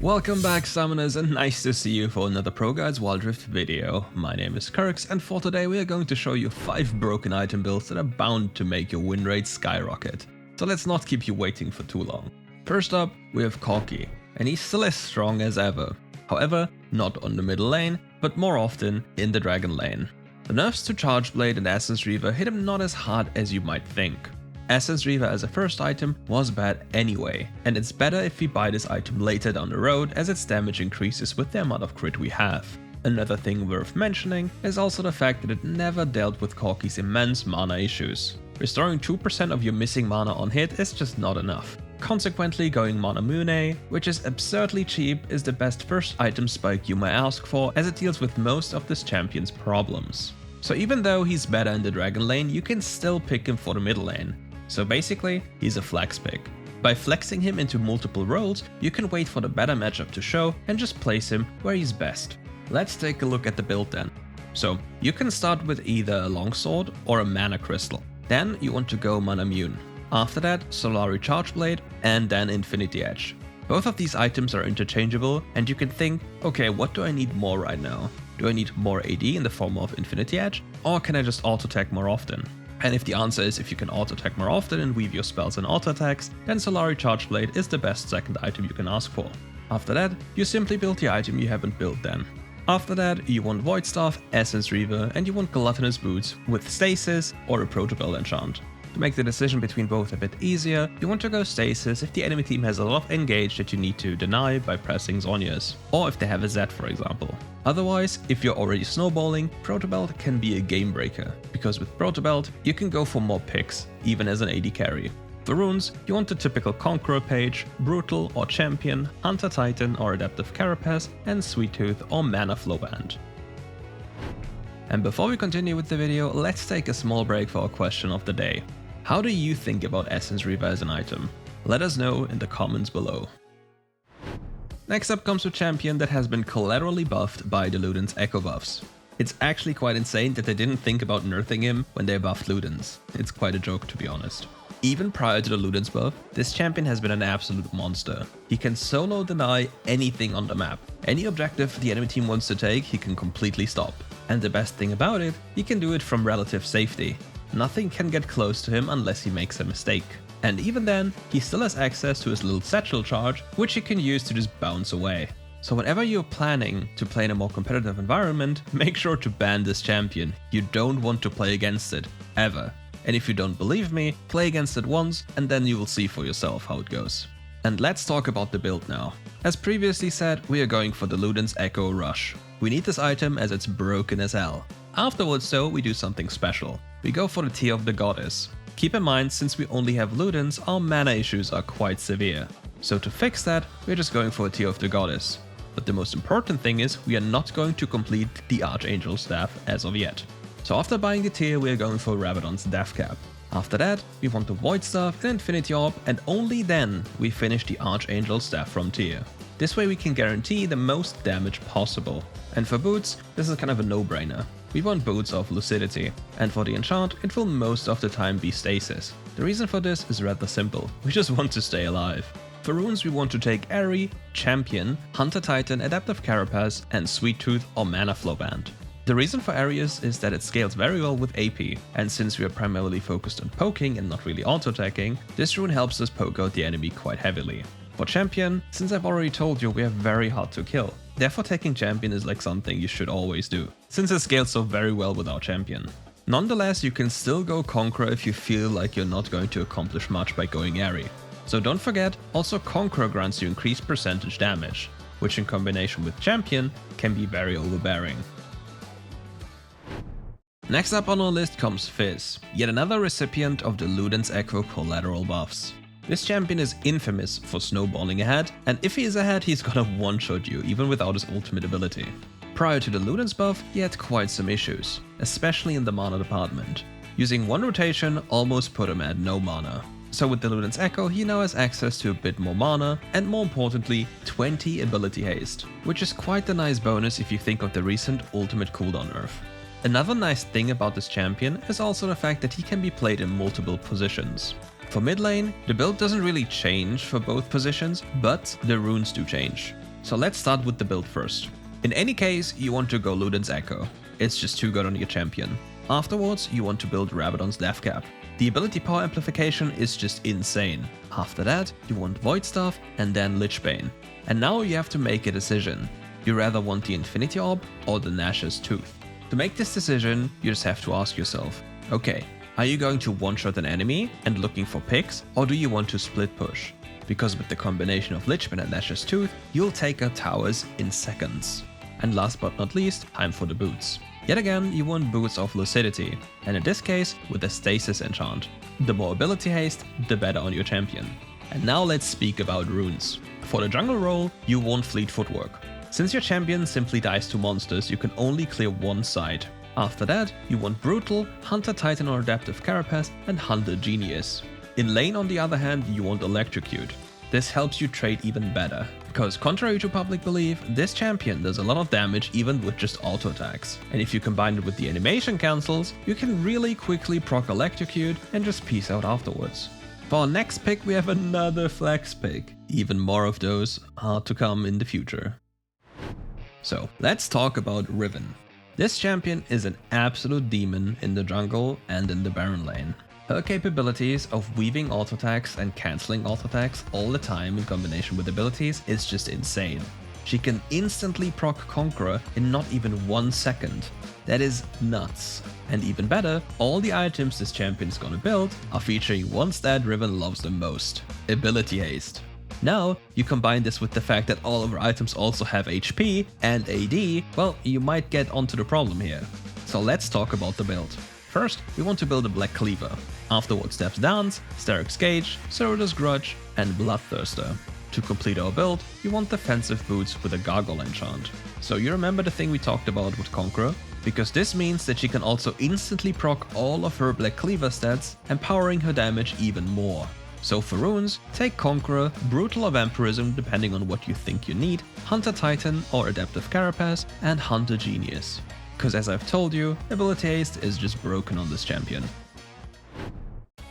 Welcome back, summoners, and nice to see you for another ProGuides Wild Rift video. My name is Kirks, and for today we are going to show you 5 broken item builds that are bound to make your win rate skyrocket. So let's not keep you waiting for too long. First up, we have Corki, and he's still as strong as ever. However, not on the middle lane, but more often in the dragon lane. The nerfs to Charge Blade and Essence Reaver hit him not as hard as you might think. Essence Reaver as a first item was bad anyway, and it's better if we buy this item later down the road as its damage increases with the amount of crit we have. Another thing worth mentioning is also the fact that it never dealt with Corki's immense mana issues. Restoring 2% of your missing mana on hit is just not enough. Consequently, going Mana Mune, which is absurdly cheap, is the best first item spike you may ask for, as it deals with most of this champion's problems. So even though he's better in the dragon lane, you can still pick him for the middle lane. So basically, he's a flex pick. By flexing him into multiple roles, you can wait for the better matchup to show and just place him where he's best. Let's take a look at the build then. So you can start with either a longsword or a mana crystal. Then you want to go Mana Mune. After that, Solari Charge Blade, and then Infinity Edge. Both of these items are interchangeable, and you can think, okay, what do I need more right now? Do I need more AD in the form of Infinity Edge, or can I just auto-attack more often? And if the answer is if you can auto-attack more often and weave your spells in auto-attacks, then Solari Charge Blade is the best second item you can ask for. After that, you simply build the item you haven't built then. After that, you want Void Staff, Essence Reaver, and you want Gluttonous Boots with Stasis or a Protobelt enchant. To make the decision between both a bit easier, you want to go Stasis if the enemy team has a lot of engage that you need to deny by pressing Zhonya's, or if they have a Z for example. Otherwise, if you're already snowballing, Protobelt can be a game breaker, because with Protobelt you can go for more picks, even as an AD carry. For runes, you want the typical Conqueror Page, Brutal or Champion, Hunter Titan or Adaptive Carapace, and Sweet Tooth or Mana Flow Band. And before we continue with the video, let's take a small break for our question of the day. How do you think about Essence Reaver as an item? Let us know in the comments below. Next up comes a champion that has been collaterally buffed by the Luden's Echo buffs. It's actually quite insane that they didn't think about nerfing him when they buffed Ludens. It's quite a joke, to be honest. Even prior to the Luden's buff, this champion has been an absolute monster. He can solo deny anything on the map. Any objective the enemy team wants to take, he can completely stop. And the best thing about it, he can do it from relative safety. Nothing can get close to him unless he makes a mistake. And even then, he still has access to his little satchel charge, which he can use to just bounce away. So whenever you're planning to play in a more competitive environment, make sure to ban this champion. You don't want to play against it, ever. And if you don't believe me, play against it once and then you will see for yourself how it goes. And let's talk about the build now. As previously said, we are going for the Luden's Echo Rush. We need this item as it's broken as hell. Afterwards though, we do something special. We go for the Tear of the Goddess. Keep in mind, since we only have Ludens, our mana issues are quite severe. So to fix that, we're just going for a Tear of the Goddess. But the most important thing is, we are not going to complete the Archangel Staff as of yet. So after buying the Tear, we are going for Rabadon's Death Cap. After that, we want the Void Staff and Infinity Orb, and only then we finish the Archangel Staff from Tear. This way we can guarantee the most damage possible. And for boots, this is kind of a no-brainer. We want Boots of Lucidity, and for the enchant, it will most of the time be Stasis. The reason for this is rather simple, we just want to stay alive. For runes we want to take Airy, Champion, Hunter Titan, Adaptive Carapace, and Sweet Tooth or Mana Flow Band. The reason for Arius is that it scales very well with AP, and since we are primarily focused on poking and not really auto-attacking, this rune helps us poke out the enemy quite heavily. For Champion, since I've already told you we are very hard to kill, therefore taking Champion is like something you should always do, since it scales so very well with our Champion. Nonetheless, you can still go Conqueror if you feel like you're not going to accomplish much by going Airy. So don't forget, also Conqueror grants you increased percentage damage, which in combination with Champion can be very overbearing. Next up on our list comes Fizz, yet another recipient of the Luden's Echo collateral buffs. This champion is infamous for snowballing ahead, and if he is ahead he's gonna one-shot you even without his ultimate ability. Prior to the Luden's buff, he had quite some issues, especially in the mana department. Using one rotation almost put him at no mana. So with the Luden's Echo he now has access to a bit more mana, and more importantly 20 ability haste, which is quite a nice bonus if you think of the recent ultimate cooldown nerf. Another nice thing about this champion is also the fact that he can be played in multiple positions. For mid lane, the build doesn't really change for both positions, but the runes do change. So let's start with the build first. In any case, you want to go Luden's Echo. It's just too good on your champion. Afterwards, you want to build Rabadon's Death Cap. The ability power amplification is just insane. After that, you want Void Staff and then Lichbane. And now you have to make a decision. You rather want the Infinity Orb or the Nash's Tooth. To make this decision, you just have to ask yourself, okay, are you going to one-shot an enemy and looking for picks, or do you want to split push? Because with the combination of Lichbane and Nash's Tooth, you'll take out towers in seconds. And last but not least, time for the boots. Yet again, you want boots of Lucidity, and in this case, with a Stasis enchant. The more ability haste, the better on your champion. And now let's speak about runes. For the jungle role, you want Fleet Footwork. Since your champion simply dies to monsters, you can only clear one side. After that, you want Brutal, Hunter Titan or Adaptive Carapace, and Hunter Genius. In lane on the other hand, you want Electrocute. This helps you trade even better, because contrary to public belief, this champion does a lot of damage even with just auto attacks. And if you combine it with the animation cancels, you can really quickly proc Electrocute and just peace out afterwards. For our next pick, we have another flex pick. Even more of those are to come in the future. So let's talk about Riven. This champion is an absolute demon in the jungle and in the Baron lane. Her capabilities of weaving auto attacks and cancelling auto attacks all the time in combination with abilities is just insane. She can instantly proc Conqueror in not even 1 second. That is nuts. And even better, all the items this champion is gonna build are featuring one stat Riven loves the most: Ability Haste. Now, you combine this with the fact that all of her items also have HP and AD, well, you might get onto the problem here. So let's talk about the build. First, we want to build a Black Cleaver. Afterwards, Steps Dance, Steric's Gage, Cerberus Grudge, and Bloodthirster. To complete our build, you want defensive boots with a Gargoyle enchant. So you remember the thing we talked about with Conqueror? Because this means that she can also instantly proc all of her Black Cleaver stats, empowering her damage even more. So for runes, take Conqueror, Brutal or Vampirism depending on what you think you need, Hunter Titan or Adaptive Carapace, and Hunter Genius. Because as I've told you, Ability Haste is just broken on this champion.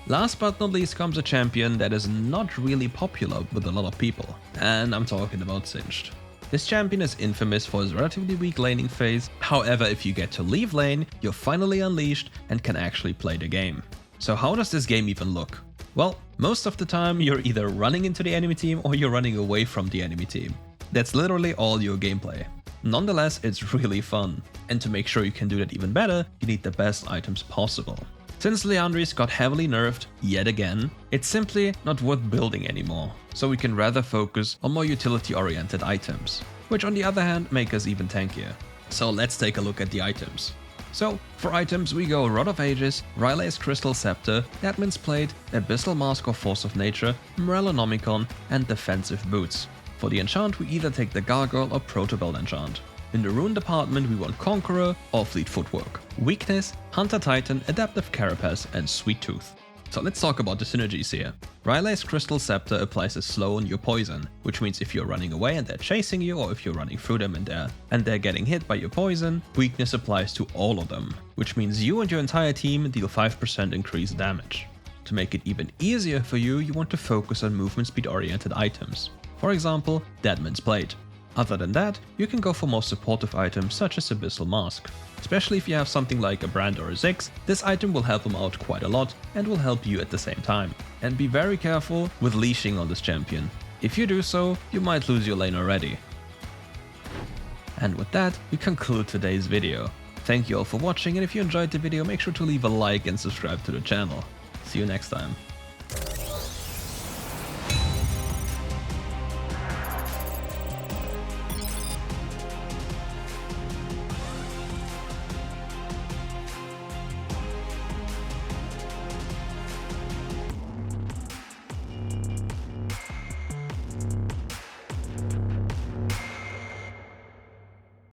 Last but not least comes a champion that is not really popular with a lot of people, and I'm talking about Singed. This champion is infamous for his relatively weak laning phase, however if you get to leave lane, you're finally unleashed and can actually play the game. So how does this game even look? Well, most of the time you're either running into the enemy team or you're running away from the enemy team. That's literally all your gameplay. Nonetheless, it's really fun. And to make sure you can do that even better, you need the best items possible. Since Liandry's got heavily nerfed yet again, it's simply not worth building anymore. So we can rather focus on more utility-oriented items, which on the other hand make us even tankier. So let's take a look at the items. So, for items we go Rod of Ages, Rylai's Crystal Scepter, Deadman's Plate, Abyssal Mask or Force of Nature, Morellonomicon, and Defensive Boots. For the enchant we either take the Gargoyle or Protobelt enchant. In the rune department we want Conqueror or Fleet Footwork. Weakness, Hunter Titan, Adaptive Carapace, and Sweet Tooth. So let's talk about the synergies here. Rylai's Crystal Scepter applies a slow on your poison, which means if you're running away and they're chasing you, or if you're running through them and they're getting hit by your poison, weakness applies to all of them, which means you and your entire team deal 5% increased damage. To make it even easier for you, you want to focus on movement speed oriented items. For example, Deadman's Plate. Other than that, you can go for more supportive items such as Abyssal Mask. Especially if you have something like a Brand or a Ziggs, this item will help them out quite a lot and will help you at the same time. And be very careful with leashing on this champion. If you do so, you might lose your lane already. And with that, we conclude today's video. Thank you all for watching, and if you enjoyed the video, make sure to leave a like and subscribe to the channel. See you next time.